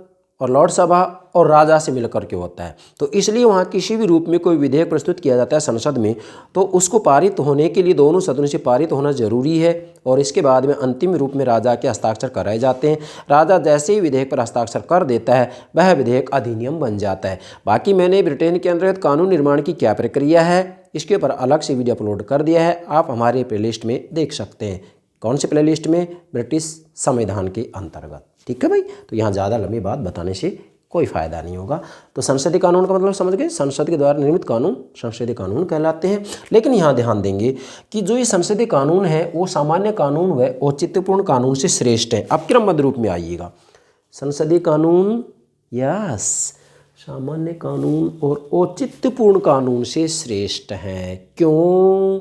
और लॉर्ड सभा और राजा से मिलकर के होता है। तो इसलिए वहाँ किसी भी रूप में कोई विधेयक प्रस्तुत किया जाता है संसद में, तो उसको पारित होने के लिए दोनों सदनों से पारित होना जरूरी है और इसके बाद में अंतिम रूप में राजा के हस्ताक्षर कराए जाते हैं। राजा जैसे ही विधेयक पर हस्ताक्षर कर देता है वह विधेयक अधिनियम बन जाता है। बाकी मैंने ब्रिटेन के अंतर्गत कानून निर्माण की क्या प्रक्रिया है इसके ऊपर अलग से वीडियो अपलोड कर दिया है, आप हमारे प्लेलिस्ट में देख सकते हैं। कौन से प्लेलिस्ट में? ब्रिटिश संविधान के अंतर्गत। ठीक है भाई, तो यहाँ ज़्यादा लंबी बात बताने से कोई फ़ायदा नहीं होगा। तो संसदीय कानून का मतलब समझ गए, संसद के द्वारा निर्मित कानून संसदीय कानून कहलाते हैं। लेकिन यहाँ ध्यान देंगे कि जो ये संसदीय कानून है वो सामान्य कानून व औचित्यपूर्ण कानून से श्रेष्ठ है। अब क्रमबद्ध रूप में आइएगा, संसदीय कानून यस सामान्य कानून और औचित्यपूर्ण कानून से श्रेष्ठ हैं। क्यों?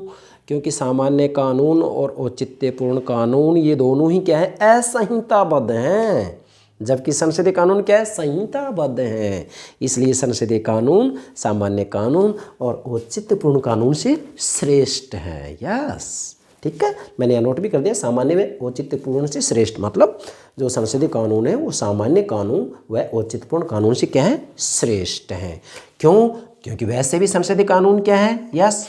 क्योंकि सामान्य कानून और औचित्यपूर्ण कानून ये दोनों ही क्या है? असंहिताबद्ध हैं, जबकि संसदीय कानून क्या है? संहिताबद्ध हैं। इसलिए संसदीय कानून सामान्य कानून और औचित्यपूर्ण कानून से श्रेष्ठ है। यस, ठीक है, मैंने यह नोट भी कर दिया, सामान्य व औचित्यपूर्ण से श्रेष्ठ, मतलब जो संसदीय कानून है वो सामान्य कानून व औचित्यपूर्ण कानून से क्या है? श्रेष्ठ हैं। क्यों? क्योंकि वैसे भी संसदीय कानून क्या है? यस,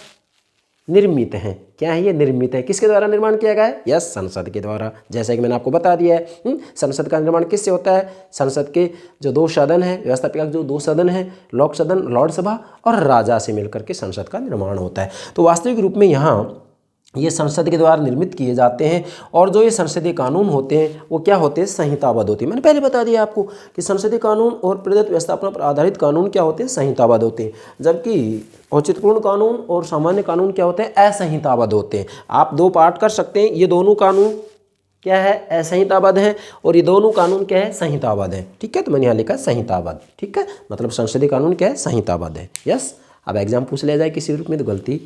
निर्मित हैं। क्या है ये? निर्मित है। किसके द्वारा निर्माण किया गया है? यस, संसद के द्वारा। जैसा कि मैंने आपको बता दिया है, संसद का निर्माण किससे होता है? संसद के जो दो सदन हैं, व्यवस्थापिका जो दो सदन हैं, लोक सदन, लॉर्ड सभा और राजा से मिलकर के संसद का निर्माण होता है। तो वास्तविक रूप में यहाँ ये संसद के द्वारा निर्मित किए जाते हैं और जो ये संसदीय कानून होते हैं वो क्या होते हैं? संहिताबद्ध होते हैं। मैंने पहले बता दिया आपको कि संसदीय कानून और प्रदत्त व्यवस्थापना पर आधारित कानून क्या होते हैं? संहिताबद्ध होते हैं, जबकि औचित्यपूर्ण कानून और सामान्य कानून क्या होते हैं? असंहिताबद्ध होते हैं। आप दो पार्ट कर सकते हैं, ये दोनों कानून क्या है? असंहिताबद्ध है और ये दोनों कानून क्या है? संहिताबद्ध है। ठीक है, तो मैंने यहाँ लिखा संहिताबद्ध। ठीक है, मतलब संसदीय कानून क्या है? संहिताबद्ध है। यस, अब एग्जाम पूछ लिया जाए किसी रूप में तो गलती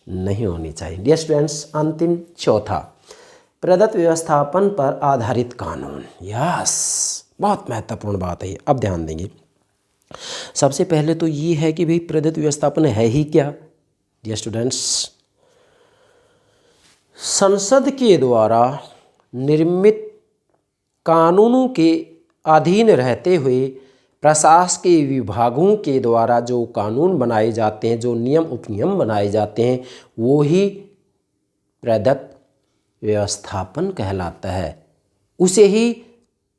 नहीं होनी चाहिए। डियर स्टूडेंट्स, अंतिम चौथा, प्रदत्त व्यवस्थापन पर आधारित कानून। यस, बहुत महत्वपूर्ण बात है ये। अब ध्यान देंगे, सबसे पहले तो ये है कि भाई प्रदत्त व्यवस्थापन है ही क्या? डियर स्टूडेंट्स, संसद के द्वारा निर्मित कानूनों के अधीन रहते हुए प्रशासकीय विभागों के द्वारा जो कानून बनाए जाते हैं, जो नियम उपनियम बनाए जाते हैं, वो ही प्रदत्त व्यवस्थापन कहलाता है। उसे ही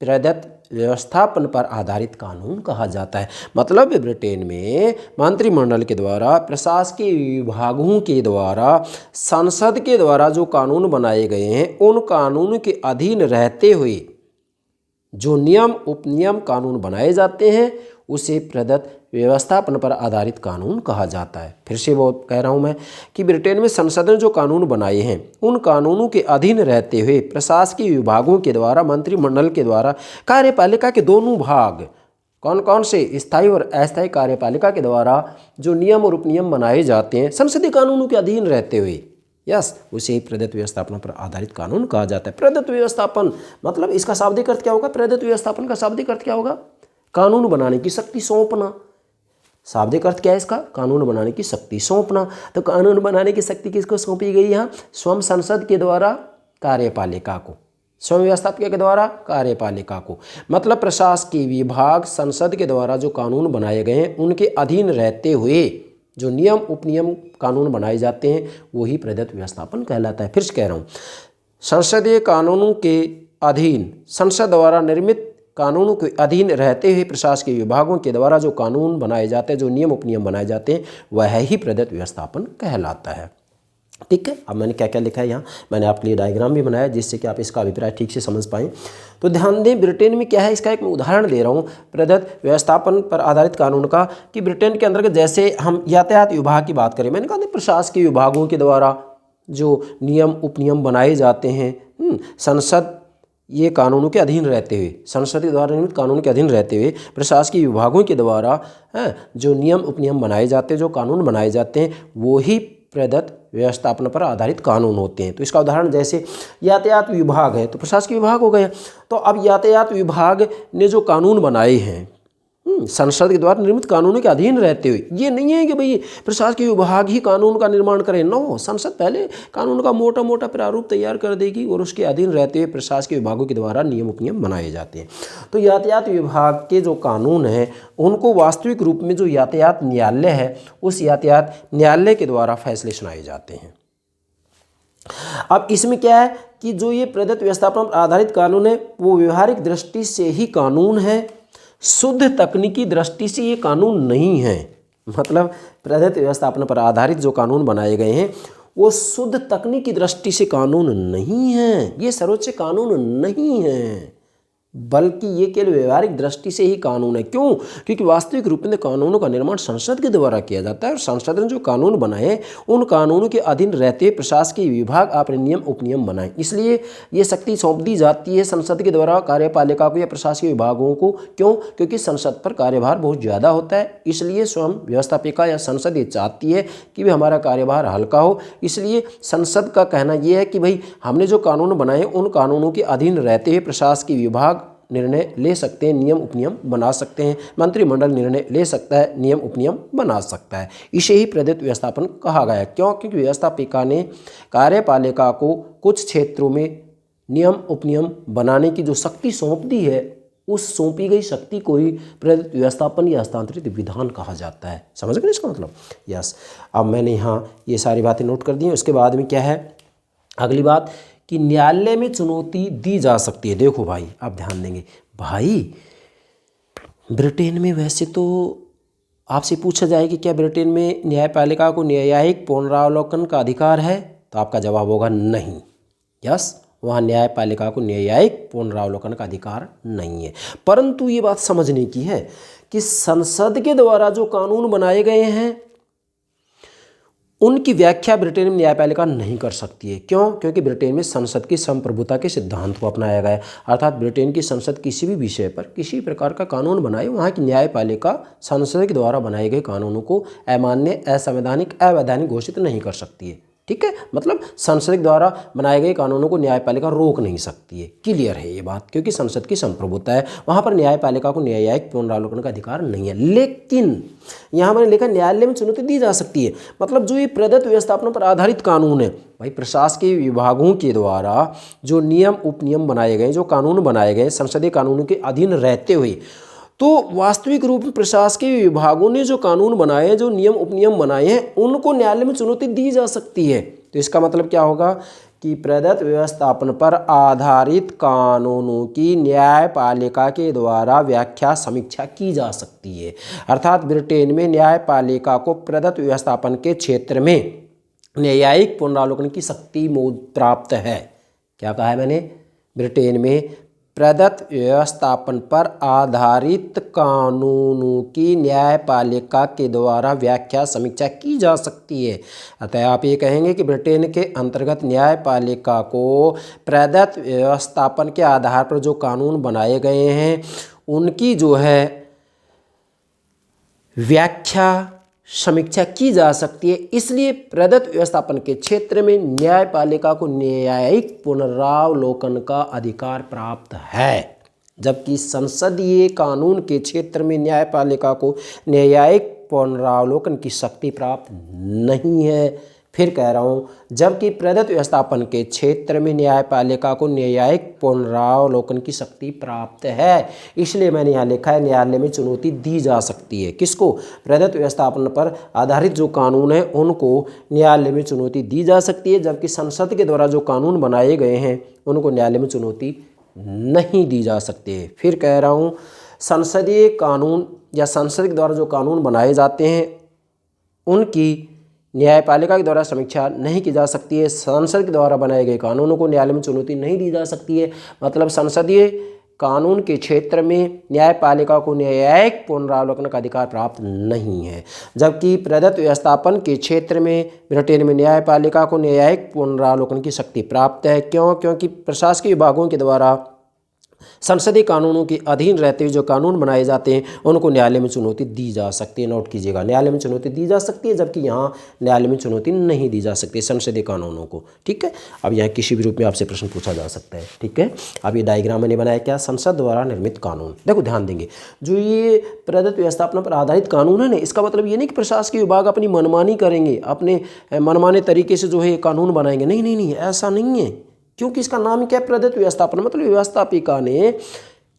प्रदत्त व्यवस्थापन पर आधारित कानून कहा जाता है। मतलब ब्रिटेन में मंत्रिमंडल के द्वारा, प्रशासकीय विभागों के द्वारा, संसद के द्वारा जो कानून बनाए गए हैं उन कानूनों के अधीन रहते हुए जो नियम उपनियम कानून बनाए जाते हैं उसे प्रदत्त व्यवस्थापन पर आधारित कानून कहा जाता है। फिर से वो कह रहा हूँ मैं कि ब्रिटेन में संसद ने जो कानून बनाए हैं उन कानूनों के अधीन रहते हुए प्रशासकीय विभागों के द्वारा, मंत्रिमंडल के द्वारा, कार्यपालिका के दोनों भाग, कौन कौन से? स्थायी और अस्थायी कार्यपालिका के द्वारा जो नियम और उपनियम बनाए जाते हैं संसदीय कानूनों के अधीन रहते हुए, यस, उसे ही प्रदत्त व्यवस्थापन पर आधारित कानून कहा जाता है। प्रदत्त व्यवस्थापन मतलब इसका शाब्दिक अर्थ क्या होगा? प्रदत्त व्यवस्थापन का शाब्दिक अर्थ क्या होगा? कानून बनाने की शक्ति सौंपना। शाब्दिक अर्थ क्या है इसका? कानून बनाने की शक्ति सौंपना। तो कानून बनाने की शक्ति किसको सौंपी गई? यहाँ स्वयं संसद के द्वारा कार्यपालिका को। स्वयं व्यवस्थापक के द्वारा कार्यपालिका को, मतलब प्रशासकीय विभाग संसद के द्वारा जो कानून बनाए गए हैं उनके अधीन रहते हुए जो नियम उपनियम कानून बनाए जाते हैं वही प्रदत्त व्यवस्थापन कहलाता है। फिर से कह रहा हूँ, संसदीय कानूनों के अधीन संसद द्वारा निर्मित कानूनों के अधीन रहते हुए प्रशासकीय विभागों के द्वारा जो कानून बनाए जाते हैं, जो नियम उपनियम बनाए जाते हैं, वह ही प्रदत्त व्यवस्थापन कहलाता है। ठीक है, अब मैंने क्या क्या लिखा है यहाँ, मैंने आपके लिए डायग्राम भी बनाया जिससे कि आप इसका अभिप्राय ठीक से समझ पाएँ। तो ध्यान दें, ब्रिटेन में क्या है, इसका एक मैं उदाहरण दे रहा हूँ प्रदत्त व्यवस्थापन पर आधारित कानून का, कि ब्रिटेन के अंतर्गत जैसे हम यातायात विभाग की बात करें, मैंने कहा प्रशासकीय विभागों के द्वारा जो नियम उपनियम बनाए जाते हैं, संसद ये कानूनों के अधीन रहते हुए, संसद के द्वारा निर्मित कानून के अधीन रहते हुए प्रशासकीय विभागों के द्वारा जो नियम उपनियम बनाए जाते हैं, जो कानून बनाए जाते हैं, वो ही प्रदत्त व्यवस्थापन पर आधारित कानून होते हैं। तो इसका उदाहरण जैसे यातायात विभाग है तो प्रशासकीय विभाग हो गया। तो अब यातायात विभाग ने जो कानून बनाए हैं संसद के द्वारा निर्मित कानूनों के अधीन रहते हुए, ये नहीं है कि भाई प्रशासकीय विभाग ही कानून का निर्माण करे, नो, संसद पहले कानून का मोटा मोटा प्रारूप तैयार कर देगी और उसके अधीन रहते हुए प्रशासकीय विभागों के द्वारा नियम उपनियम बनाए जाते हैं। तो यातायात विभाग के जो कानून हैं उनको वास्तविक रूप में जो यातायात न्यायालय है उस यातायात न्यायालय के द्वारा फैसले सुनाए जाते हैं। अब इसमें क्या है कि जो ये प्रदत्त व्यवस्थापन पर आधारित कानून है वो व्यवहारिक दृष्टि से ही कानून है, शुद्ध तकनीकी दृष्टि से ये कानून नहीं है। मतलब प्रदत्त व्यवस्थापन पर आधारित जो कानून बनाए गए हैं वो शुद्ध तकनीकी दृष्टि से कानून नहीं है, ये सर्वोच्च कानून नहीं है, बल्कि ये केवल व्यवहारिक दृष्टि से ही कानून है। क्यों? क्योंकि वास्तविक रूप में कानूनों का निर्माण संसद के द्वारा किया जाता है और संसद ने जो कानून बनाए उन कानूनों के अधीन रहते प्रशासकीय विभाग अपने नियम उपनियम बनाए, इसलिए ये शक्ति सौंप दी जाती है संसद के द्वारा कार्यपालिका को या प्रशासकीय विभागों को। क्यों? क्योंकि संसद पर कार्यभार बहुत ज़्यादा होता है, इसलिए स्वयं व्यवस्थापिका या संसद ये चाहती है कि भाई हमारा कार्यभार हल्का हो। इसलिए संसद का कहना यह है कि भाई हमने जो कानून बनाए उन कानूनों के अधीन रहते हुए प्रशासकीय विभाग निर्णय ले सकते हैं, नियम उपनियम बना सकते हैं, मंत्रिमंडल निर्णय ले सकता है, नियम उपनियम बना सकता है। इसे ही प्रदत्त व्यवस्थापन कहा गया। क्यों? क्योंकि व्यवस्थापिका ने कार्यपालिका को कुछ क्षेत्रों में नियम उपनियम बनाने की जो शक्ति सौंप दी है उस सौंपी गई शक्ति को ही प्रदत्त व्यवस्थापन या हस्तांतरित विधान कहा जाता है। समझ गए इसका मतलब? यस। अब मैंने यहाँ ये सारी बातें नोट कर दी हैं। उसके बाद में क्या है अगली बात कि न्यायालय में चुनौती दी जा सकती है। देखो भाई, आप ध्यान देंगे भाई, ब्रिटेन में वैसे तो आपसे पूछा जाए कि क्या ब्रिटेन में न्यायपालिका को न्यायिक पुनरावलोकन का अधिकार है, तो आपका जवाब होगा नहीं। यस, वहाँ न्यायपालिका को न्यायिक पुनरावलोकन का अधिकार नहीं है। परंतु ये बात समझने की है कि संसद के द्वारा जो कानून बनाए गए हैं उनकी व्याख्या ब्रिटेन में न्यायपालिका नहीं कर सकती है। क्यों? क्योंकि ब्रिटेन में संसद की संप्रभुता के सिद्धांत को अपनाया गया है, अर्थात ब्रिटेन की संसद किसी भी विषय पर किसी प्रकार का कानून बनाए, वहाँ की न्यायपालिका संसद के द्वारा बनाए गए कानूनों को अमान्य, असंवैधानिक, अवैधानिक घोषित नहीं कर सकती है। ठीक है, मतलब संसद के द्वारा बनाए गए कानूनों को न्यायपालिका रोक नहीं सकती है। क्लियर है ये बात, क्योंकि संसद की संप्रभुता है, वहाँ पर न्यायपालिका को न्यायिक पुनरावलोकन का अधिकार नहीं है। लेकिन यहाँ मैंने लिखा न्यायालय में चुनौती दी जा सकती है। मतलब जो ये प्रदत्त व्यवस्थापन पर आधारित कानून है भाई, प्रशासकीय विभागों के द्वारा जो नियम उपनियम बनाए गए, जो कानून बनाए गए संसदीय कानूनों के अधीन रहते हुए, तो वास्तविक रूप में प्रशासकीय विभागों ने जो कानून बनाए हैं, जो नियम उपनियम बनाए हैं, उनको न्यायालय में चुनौती दी जा सकती है। तो इसका मतलब क्या होगा कि प्रदत्त व्यवस्थापन पर आधारित कानूनों की न्यायपालिका के द्वारा व्याख्या समीक्षा की जा सकती है। अर्थात ब्रिटेन में न्यायपालिका को प्रदत्त व्यवस्थापन के क्षेत्र में न्यायिक पुनरावलोकन की शक्ति प्राप्त है। क्या कहा है मैंने? ब्रिटेन में प्रदत्त व्यवस्थापन पर आधारित कानूनों की न्यायपालिका के द्वारा व्याख्या समीक्षा की जा सकती है। अतः आप ये कहेंगे कि ब्रिटेन के अंतर्गत न्यायपालिका को प्रदत्त व्यवस्थापन के आधार पर जो कानून बनाए गए हैं उनकी जो है व्याख्या समीक्षा की जा सकती है। इसलिए प्रदत्त व्यवस्थापन के क्षेत्र में न्यायपालिका को न्यायिक पुनरावलोकन का अधिकार प्राप्त है, जबकि संसदीय कानून के क्षेत्र में न्यायपालिका को न्यायिक पुनरावलोकन की शक्ति प्राप्त नहीं है। फिर कह रहा हूँ, जबकि प्रदत्त व्यवस्थापन के क्षेत्र में न्यायपालिका को न्यायिक पुनरावलोकन की शक्ति प्राप्त है, इसलिए मैंने यहाँ लिखा है न्यायालय में चुनौती दी जा सकती है। किसको? प्रदत्त व्यवस्थापन पर आधारित जो कानून है उनको न्यायालय में चुनौती दी जा सकती है, जबकि संसद के द्वारा जो कानून बनाए गए हैं उनको न्यायालय में चुनौती नहीं दी जा सकती है। फिर कह रहा हूँ, संसदीय कानून या संसद के द्वारा जो कानून बनाए जाते हैं उनकी न्यायपालिका के द्वारा समीक्षा नहीं की जा सकती है। संसद के द्वारा बनाए गए कानूनों को न्यायालय में चुनौती नहीं दी जा सकती है। मतलब संसदीय कानून के क्षेत्र में न्यायपालिका को न्यायिक पुनरावलोकन का अधिकार प्राप्त नहीं है, जबकि प्रदत्त व्यवस्थापन के क्षेत्र में ब्रिटेन में न्यायपालिका को न्यायिक पुनरावलोकन की शक्ति प्राप्त है। क्यों? क्योंकि प्रशासकीय विभागों के द्वारा संसदीय कानूनों के अधीन रहते हुए जो कानून बनाए जाते हैं उनको न्यायालय में चुनौती दी जा सकती है। नोट कीजिएगा, न्यायालय में चुनौती दी जा सकती है, जबकि यहाँ न्यायालय में चुनौती नहीं दी जा सकती संसदीय कानूनों को। ठीक है, अब यहाँ किसी भी रूप में आपसे प्रश्न पूछा जा सकता है। ठीक है, अब ये डायग्राम मैंने बनाया क्या? संसद द्वारा निर्मित कानून। देखो ध्यान देंगे, जो ये प्रदत्त व्यवस्थापन पर आधारित कानून है ना, इसका मतलब ये नहीं कि प्रशासकीय विभाग अपनी मनमानी करेंगे, अपने मनमाने तरीके से जो है कानून बनाएंगे। नहीं नहीं नहीं, ऐसा नहीं है, क्योंकि इसका नाम क्या है? प्रदत्त व्यवस्थापन। मतलब व्यवस्थापिका ने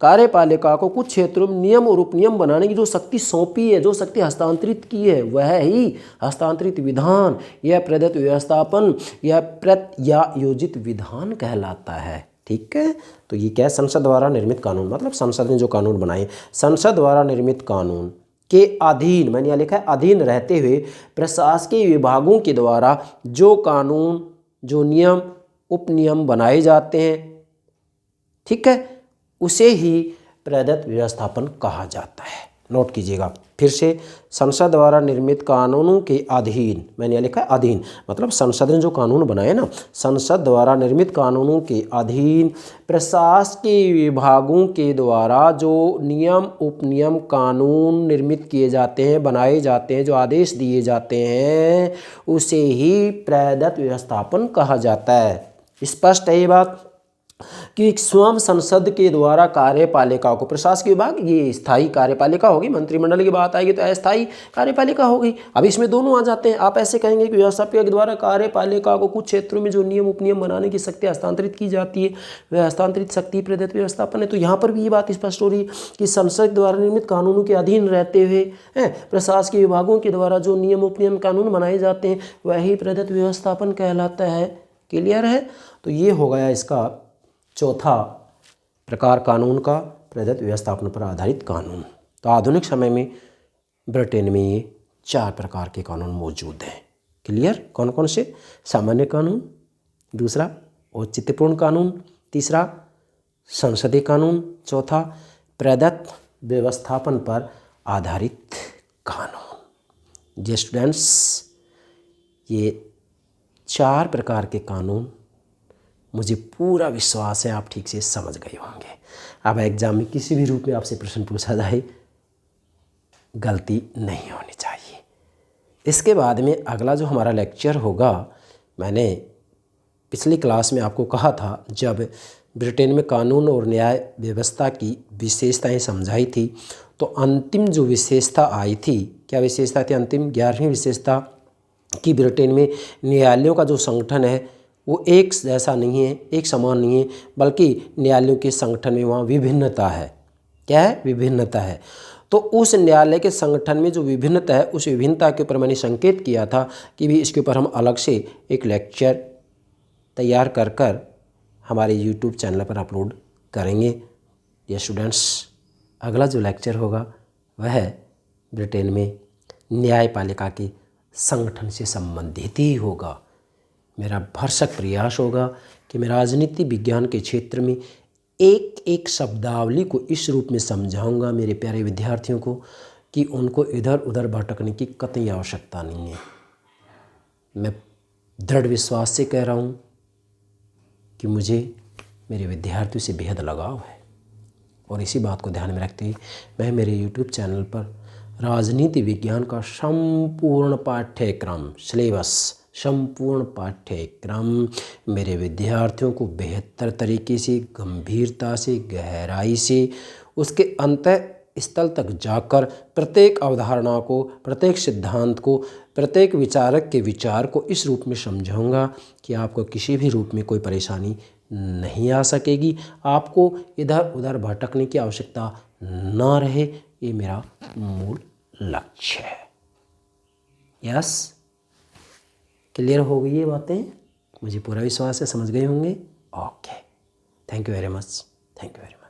कार्यपालिका को कुछ क्षेत्रों में नियम और उपनियम बनाने की जो शक्ति सौंपी है, जो शक्ति हस्तांतरित की है, वह ही हस्तांतरित विधान या प्रदत्त व्यवस्थापन या प्रत्यायोजित विधान कहलाता है। ठीक है, तो ये क्या है? संसद द्वारा निर्मित कानून। मतलब संसद ने जो कानून बनाए, संसद द्वारा निर्मित कानून के अधीन, मैंने यहाँ लिखा है अधीन रहते हुए प्रशासकीय विभागों के द्वारा जो कानून, जो नियम उपनियम बनाए जाते हैं, ठीक है, उसे ही प्रदत्त व्यवस्थापन कहा जाता है। नोट कीजिएगा फिर से, संसद द्वारा निर्मित कानूनों के अधीन, मैंने यहाँ लिखा है अधीन, मतलब संसद ने जो कानून बनाए ना, संसद द्वारा निर्मित कानूनों के अधीन प्रशासकीय विभागों के द्वारा जो नियम उपनियम कानून निर्मित किए जाते हैं, बनाए जाते हैं, जो आदेश दिए जाते हैं, उसे ही प्रदत्त व्यवस्थापन कहा जाता है। स्पष्ट है ये बात कि स्वयं संसद के द्वारा कार्यपालिका को, प्रशासकीय विभाग ये स्थायी कार्यपालिका होगी, मंत्रिमंडल की बात आएगी तो अस्थायी कार्यपालिका होगी। अब इसमें दोनों आ जाते हैं। आप ऐसे कहेंगे कि व्यवस्थापिका के द्वारा कार्यपालिका को कुछ क्षेत्रों में जो नियम उपनियम बनाने की शक्ति हस्तांतरित की जाती है, वह हस्तांतरित शक्ति प्रदत्त व्यवस्थापन है। तो यहाँ पर भी ये बात स्पष्ट हो रही है कि संसद द्वारा निर्मित कानूनों के अधीन रहते हुए प्रशासकीय विभागों के द्वारा जो नियम उपनियम कानून बनाए जाते हैं, वही प्रदत्त व्यवस्थापन कहलाता है। क्लियर है? तो ये हो गया इसका चौथा प्रकार कानून का, प्रदत्त व्यवस्थापन पर आधारित कानून। तो आधुनिक समय में ब्रिटेन में ये 4 प्रकार के कानून मौजूद हैं। क्लियर? कौन कौन से? सामान्य कानून, दूसरा औचित्यपूर्ण कानून, तीसरा संसदीय कानून, चौथा प्रदत्त व्यवस्थापन पर आधारित कानून। जी स्टूडेंट्स, ये 4 प्रकार के कानून, मुझे पूरा विश्वास है आप ठीक से समझ गए होंगे। अब एग्जाम में किसी भी रूप में आपसे प्रश्न पूछा जाए, गलती नहीं होनी चाहिए। इसके बाद में अगला जो हमारा लेक्चर होगा, मैंने पिछली क्लास में आपको कहा था, जब ब्रिटेन में कानून और न्याय व्यवस्था की विशेषताएं समझाई थी, तो अंतिम जो विशेषता आई थी, क्या विशेषता थी? अंतिम 11वीं विशेषता कि ब्रिटेन में न्यायालयों का जो संगठन है वो एक जैसा नहीं है, एक समान नहीं है, बल्कि न्यायालयों के संगठन में वहाँ विभिन्नता है। क्या है? विभिन्नता है। तो उस न्यायालय के संगठन में जो विभिन्नता है, उस विभिन्नता के ऊपर मैंने संकेत किया था कि भी इसके ऊपर हम अलग से एक लेक्चर तैयार कर हमारे YouTube चैनल पर अपलोड करेंगे। ये स्टूडेंट्स, अगला जो लेक्चर होगा वह ब्रिटेन में न्यायपालिका के संगठन से संबंधित ही होगा। मेरा भरसक प्रयास होगा कि मैं राजनीति विज्ञान के क्षेत्र में एक एक शब्दावली को इस रूप में समझाऊंगा मेरे प्यारे विद्यार्थियों को कि उनको इधर उधर भटकने की कतई आवश्यकता नहीं है। मैं दृढ़ विश्वास से कह रहा हूँ कि मुझे मेरे विद्यार्थियों से बेहद लगाव है, और इसी बात को ध्यान में रखते हुए मैं मेरे YouTube चैनल पर राजनीति विज्ञान का संपूर्ण पाठ्यक्रम, सिलेबस, संपूर्ण पाठ्यक्रम मेरे विद्यार्थियों को बेहतर तरीके से, गंभीरता से, गहराई से, उसके अंत स्थल तक जाकर प्रत्येक अवधारणा को, प्रत्येक सिद्धांत को, प्रत्येक विचारक के विचार को इस रूप में समझाऊंगा कि आपको किसी भी रूप में कोई परेशानी नहीं आ सकेगी, आपको इधर उधर भटकने की आवश्यकता ना रहे। ये मेरा मूल लक्ष्य है। यस, क्लियर हो गई ये बातें? मुझे पूरा विश्वास है समझ गए होंगे। Okay, thank you very much, thank you very much.